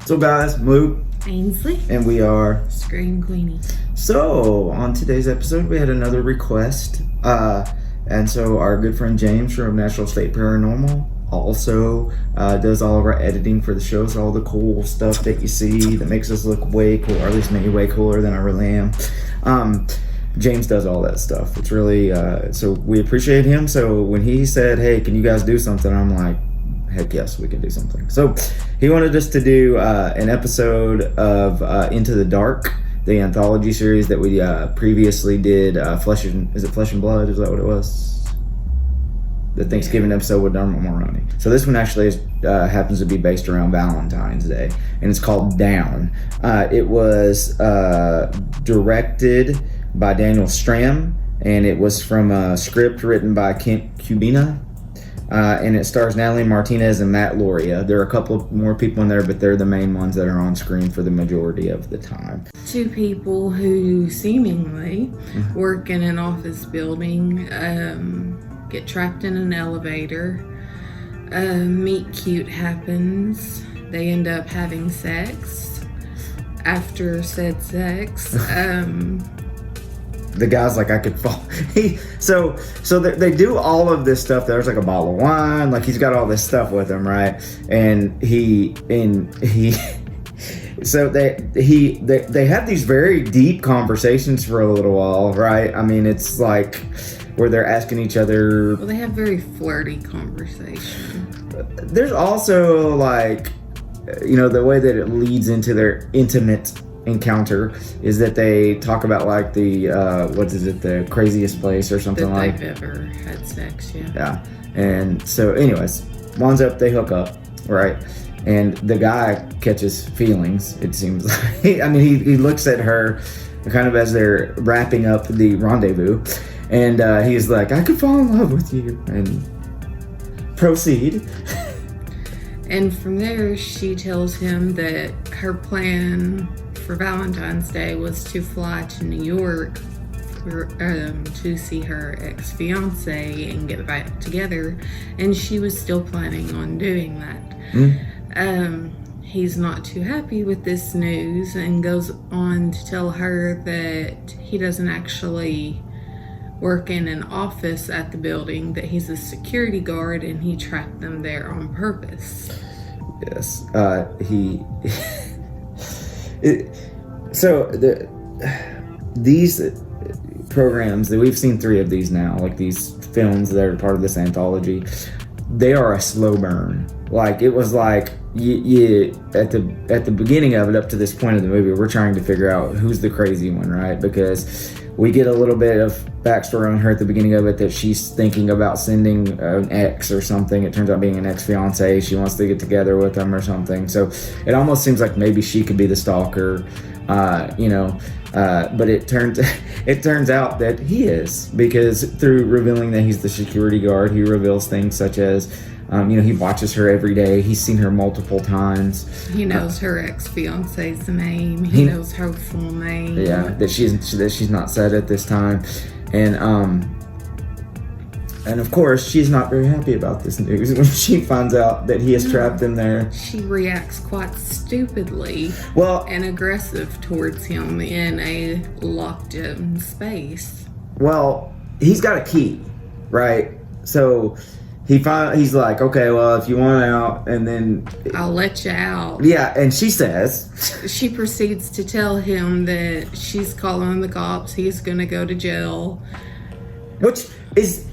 So guys, Luke, Ainsley, and we are Scream Queenie. So on today's episode we had another request, and so our good friend James from National State Paranormal also does all of our editing for the shows, all the cool stuff that you see that makes us look way cool, or at least maybe way cooler than I really am. James does all that stuff. It's really so we appreciate him. So when he said, hey, can you guys do something, I'm like, heck yes, we can do something. So he wanted us to do an episode of Into the Dark, the anthology series that we previously did. Flesh and Blood? Is that what it was? The Thanksgiving episode with Dermot Mulroney. So this one actually happens to be based around Valentine's Day, and it's called Down. It was directed by Daniel Stamm, and it was from a script written by Kubena. And it stars Natalie Martinez and Matt Loria. There are a couple of more people in there, but they're the main ones that are on screen for the majority of the time. Two people who seemingly work in an office building get trapped in an elevator. Meet cute happens. They end up having sex. After said sex, the guy's like, I could fall. So they do all of this stuff. There's like a bottle of wine. Like he's got all this stuff with him, right? And he. So they have these very deep conversations for a little while, right? I mean, it's like where they're asking each other. Well, they have very flirty conversation. There's also like, the way that it leads into their intimate encounter is that they talk about like the the craziest place or something that they've ever had sex. Yeah. And so anyways, winds up, they hook up, right? And the guy catches feelings, it seems like. He looks at her kind of as they're wrapping up the rendezvous, and he's like, I could fall in love with you, and proceed. And from there, she tells him that her plan for Valentine's Day was to fly to New York to see her ex-fiance and get back together, and she was still planning on doing that. He's not too happy with this news and goes on to tell her that he doesn't actually work in an office at the building, that he's a security guard and he trapped them there on purpose. Yes. These programs that we've seen 3 of these now, like these films that are part of this anthology, they are a slow burn. Like it was like you at the beginning of it, up to this point of the movie, we're trying to figure out who's the crazy one, right? Because we get a little bit of backstory on her at the beginning of it, that she's thinking about sending an ex or something. It turns out being an ex-fiance. She wants to get together with him or something. So it almost seems like maybe she could be the stalker, but it turns out that he is, because through revealing that he's the security guard, he reveals things such as, he watches her every day. He's seen her multiple times. He knows her ex-fiance's name. He knows her full name. Yeah, that she's not said at this time, and of course she's not very happy about this news when she finds out that he is trapped in there. She reacts quite stupidly, and aggressive towards him in a locked-in space. Well, he's got a key, right? So he's like, okay, well, if you want out, and then I'll let you out. Yeah, and she says, she proceeds to tell him that she's calling the cops. He's gonna go to jail, which is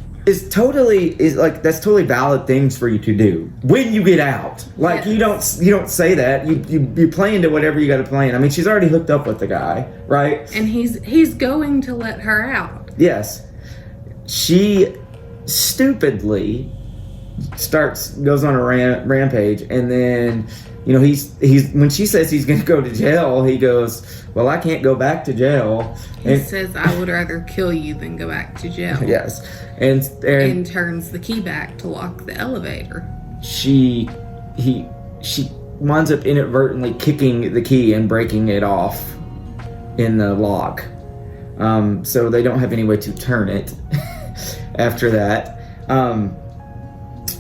totally that's totally valid things for you to do when you get out. Like, yes. you don't say that. You play into whatever you got to play in. I mean, she's already hooked up with the guy, right? And he's going to let her out. Yes, she stupidly goes on a rampage, and then he's when she says he's gonna go to jail, he goes, well, I can't go back to jail. He says, I would rather kill you than go back to jail. Yes. And turns the key back to lock the elevator. She winds up inadvertently kicking the key and breaking it off in the lock, so they don't have any way to turn it. After that,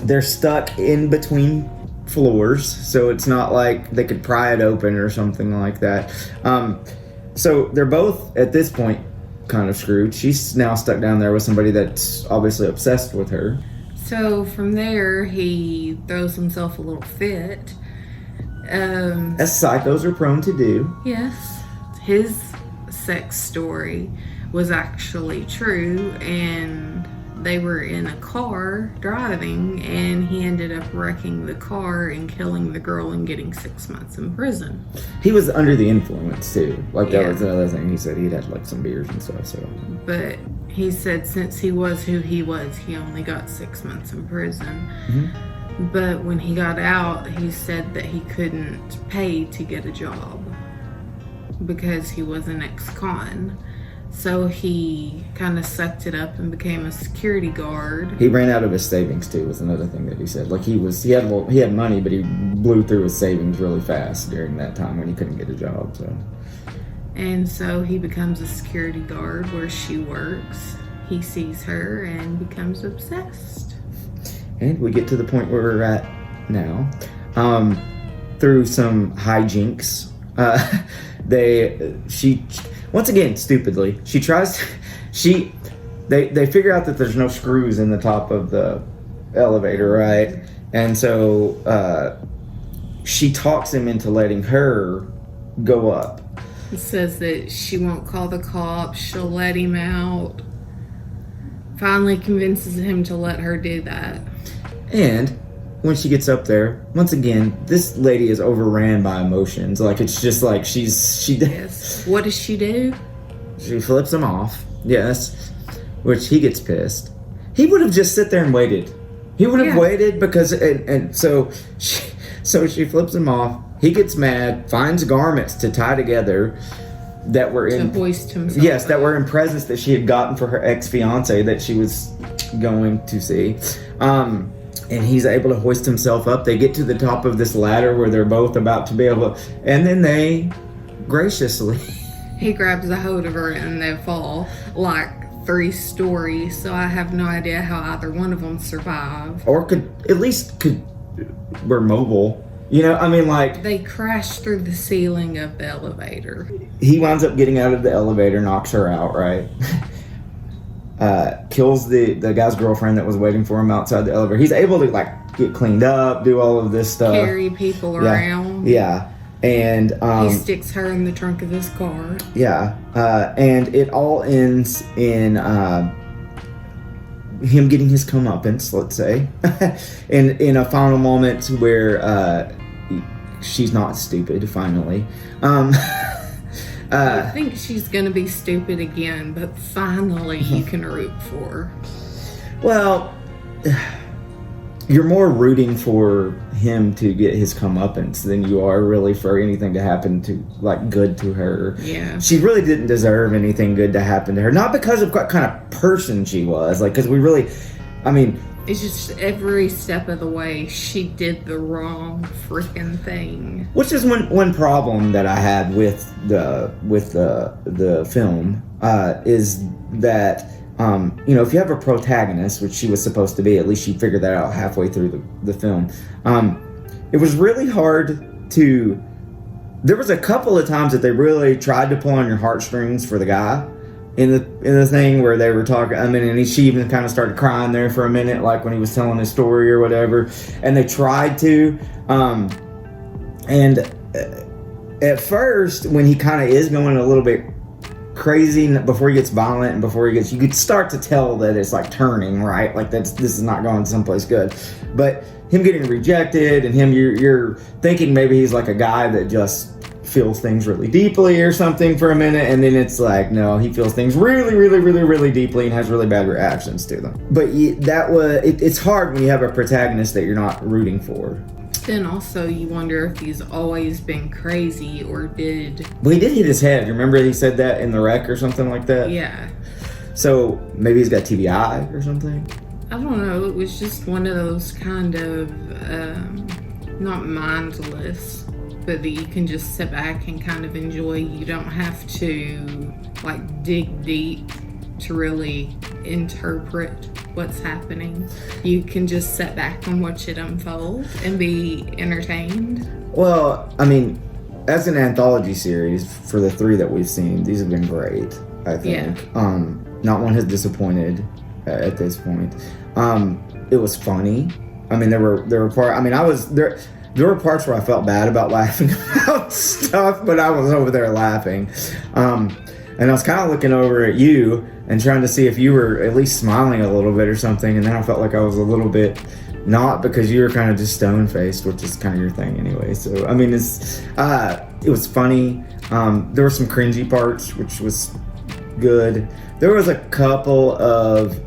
they're stuck in between floors, so it's not like they could pry it open or something like that. So they're both, at this point, kind of screwed. She's now stuck down there with somebody that's obviously obsessed with her. So from there, he throws himself a little fit. As psychos are prone to do. Yes. His sex story was actually true, and they were in a car driving, and he ended up wrecking the car and killing the girl and getting 6 months in prison. He was under the influence too. Like that Yeah. was another thing. He said he'd had like some beers and stuff. So, But he said since he was who he was, he only got 6 months in prison. Mm-hmm. But when he got out, he said that he couldn't pay to get a job because he was an ex-con. So he kind of sucked it up and became a security guard. he ran out of his savings too. Was another thing that he said. Like he had money, but he blew through his savings really fast during that time when he couldn't get a job. So. And so he becomes a security guard where she works. He sees her and becomes obsessed. And we get to the point where we're at now. Through some hijinks, she once again stupidly they figure out that there's no screws in the top of the elevator, right? And so she talks him into letting her go up. He says that she won't call the cops, she'll let him out. Finally convinces him to let her do that. And when she gets up there, once again, this lady is overran by emotions. Like, it's just like she Yes. What does she do? She flips him off. Yes. Which he gets pissed. He would have just sit there and waited. He would have waited because, and so she flips him off. He gets mad, finds garments to tie together that were To hoist himself Yes, that up. were in presents that she had gotten for her ex-fiance that she was going to see. And he's able to hoist himself up. They get to the top of this ladder where they're both about to be able to, and then they graciously He grabs a hold of her and they fall like 3 stories. So I have no idea how either one of them survived. or were mobile. You know, I mean, like, They crash through the ceiling of the elevator. he winds up getting out of the elevator, knocks her out, right? Kills the guy's girlfriend that was waiting for him outside the elevator. He's able to, like, get cleaned up, do all of this stuff. Carry people around. Yeah. And He sticks her in the trunk of his car. yeah. And it all ends in him getting his comeuppance, let's say. in a final moment where she's not stupid, finally. I think she's gonna be stupid again, but finally you can root for her. Well, you're more rooting for him to get his comeuppance than you are really for anything to happen to, like, good to her. Yeah. She really didn't deserve anything good to happen to her. Not because of what kind of person she was, like, because we really, I mean, It's just every step of the way she did the wrong freaking thing. which is one problem that I had with the film is that if you have a protagonist, which she was supposed to be, at least you figured that out halfway through the film. It was really hard to. There was a couple of times that they really tried to pull on your heartstrings for the guy. In the thing where they were talking, I mean, and she even kind of started crying there for a minute, like when he was telling his story or whatever. And they tried to, and at first, when he kind of is going a little bit crazy before he gets violent and before he gets, you could start to tell that it's like turning, right? Like this is not going someplace good. But him getting rejected and you're thinking maybe he's like a guy that just feels things really deeply or something for a minute, and then it's like, no, he feels things really, really, really, really deeply and has really bad reactions to them. But it's hard when you have a protagonist that you're not rooting for. Then also you wonder if he's always been crazy or did... Well, he did hit his head. Remember he said that in the wreck or something like that? Yeah. So maybe he's got TBI or something? I don't know. It was just one of those kind of, not mindless, but that you can just sit back and kind of enjoy. You don't have to, like, dig deep to really interpret. what's happening. You can just sit back and watch it unfold and be entertained. Well, I mean, as an anthology series, for the 3 that we've seen, these have been great, I think. Yeah. Not one has disappointed at this point. It was funny. I mean, there were parts. I mean, there were parts where I felt bad about laughing about stuff, but I was over there laughing. And I was kind of looking over at you and trying to see if you were at least smiling a little bit or something. And then I felt like I was a little bit not, because you were kind of just stone-faced, which is kind of your thing anyway. So, I mean, it was funny. There were some cringy parts, which was good. There was a couple of,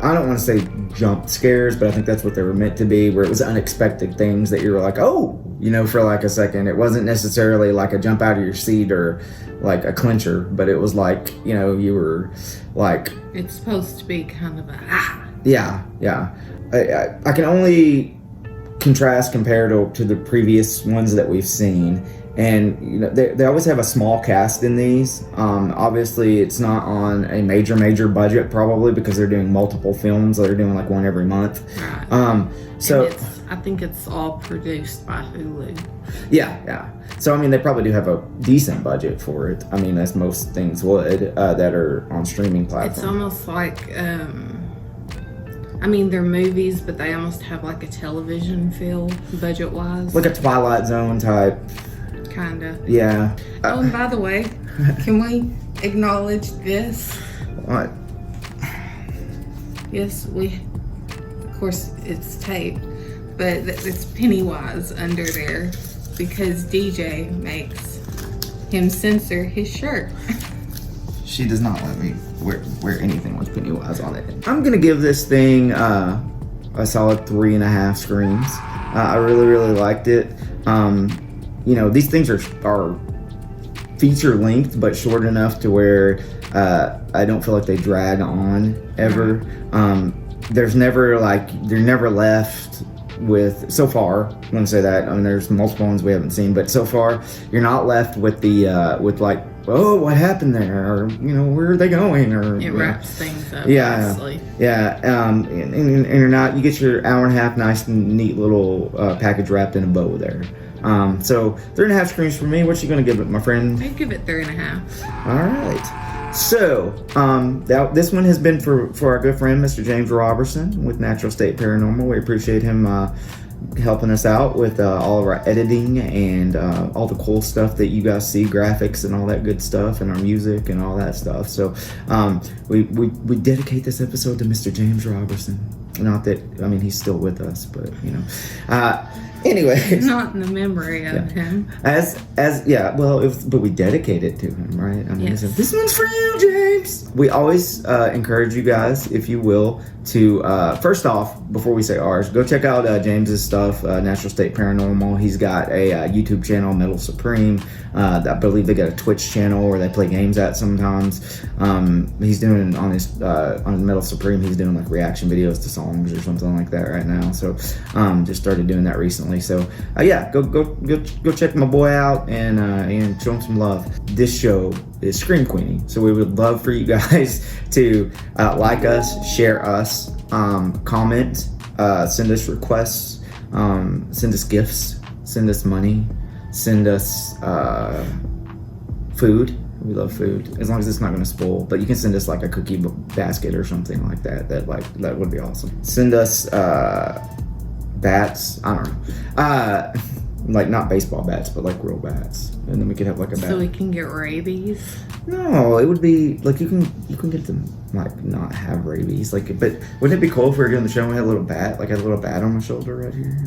I don't want to say jump scares, but I think that's what they were meant to be, where it was unexpected things that you were like, oh, for like a second. It wasn't necessarily like a jump out of your seat or like a clincher, but it was like, you were like... It's supposed to be kind of a Yeah. I can only compare to the previous ones that we've seen. And they always have a small cast in these. Obviously, it's not on a major budget, probably because they're doing multiple films. They're doing like one every month. Right. So I think it's all produced by Hulu. Yeah. So I mean, they probably do have a decent budget for it. I mean, as most things would that are on streaming platforms. It's almost like, I mean, they're movies, but they almost have like a television feel, budget-wise. Like a Twilight Zone type. Kinda. Yeah. Oh, and by the way, can we acknowledge this? What? Yes, of course, it's taped, but it's Pennywise under there because DJ makes him censor his shirt. She does not let me wear anything with Pennywise on it. I'm gonna give this thing a solid 3.5 screens. I really liked it. These things are feature length, but short enough to where I don't feel like they drag on ever. They're never left with, so far, I'm gonna say that. I mean, there's multiple ones we haven't seen, but so far you're not left with the with like, oh, what happened there, or where are they going, or it wraps things up. Yeah, nicely. Yeah. And you're not. You get your hour and a half, nice and neat little package wrapped in a bow there. So 3.5 screens for me. What you gonna give it, my friend? I'd give it 3.5. All right. So this one has been for our good friend Mr. James Robertson with Natural State Paranormal. We appreciate him helping us out with all of our editing and all the cool stuff that you guys see, graphics and all that good stuff, and our music and all that stuff. So we dedicate this episode to Mr. James Robertson. Not that, I mean, he's still with us, but anyways, not in the memory of him. But we dedicate it to him, right? I mean, yes. This one's for you, James. We always encourage you guys, if you will, to first off, before we say ours, go check out James's stuff, Natural State Paranormal. He's got a YouTube channel, Metal Supreme. I believe they got a Twitch channel where they play games at sometimes. He's doing on his Metal Supreme, he's doing like reaction videos to songs or something like that right now. So just started doing that recently. So go check my boy out and show him some love. This show is Scream Queenie, so we would love for you guys to like us, share us, comment, send us requests, send us gifts, send us money, send us food. We love food, as long as it's not going to spoil. But you can send us like a cookie basket or something like that. That would be awesome. Send us bats. I don't know. Like not baseball bats, but like real bats, and then we could have like a bat. So we can get rabies. No, it would be like you can get them like not have rabies. Like, but wouldn't it be cool if we were doing the show and we had a little bat, like I had a little bat on my shoulder right here?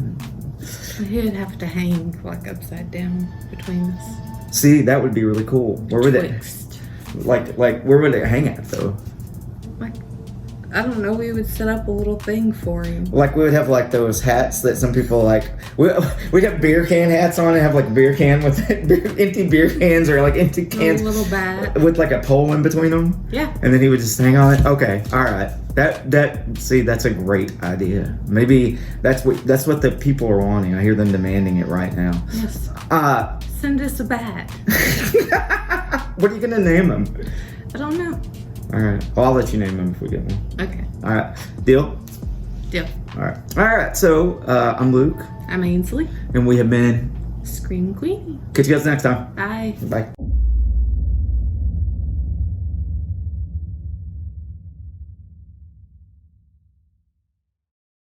He'd have to hang like upside down between us. See, that would be really cool. Where would it? Like where would it hang at though? Like, I don't know. We would set up a little thing for him. Like we would have like those hats that some people like. We'd have beer can hats on and have like beer can with empty beer cans or like empty cans. A little bat with like a pole in between them. Yeah. And then he would just hang on it. Okay, all right. That's a great idea. Maybe that's what the people are wanting. I hear them demanding it right now. Yes. Send us a bat. What are you gonna name him? I don't know. All right. Well, I'll let you name them if we get one. Okay. All right. Deal? Deal. All right. All right. So I'm Luke. I'm Ainsley. And we have been Scream Queenie. Catch you guys next time. Bye. Bye.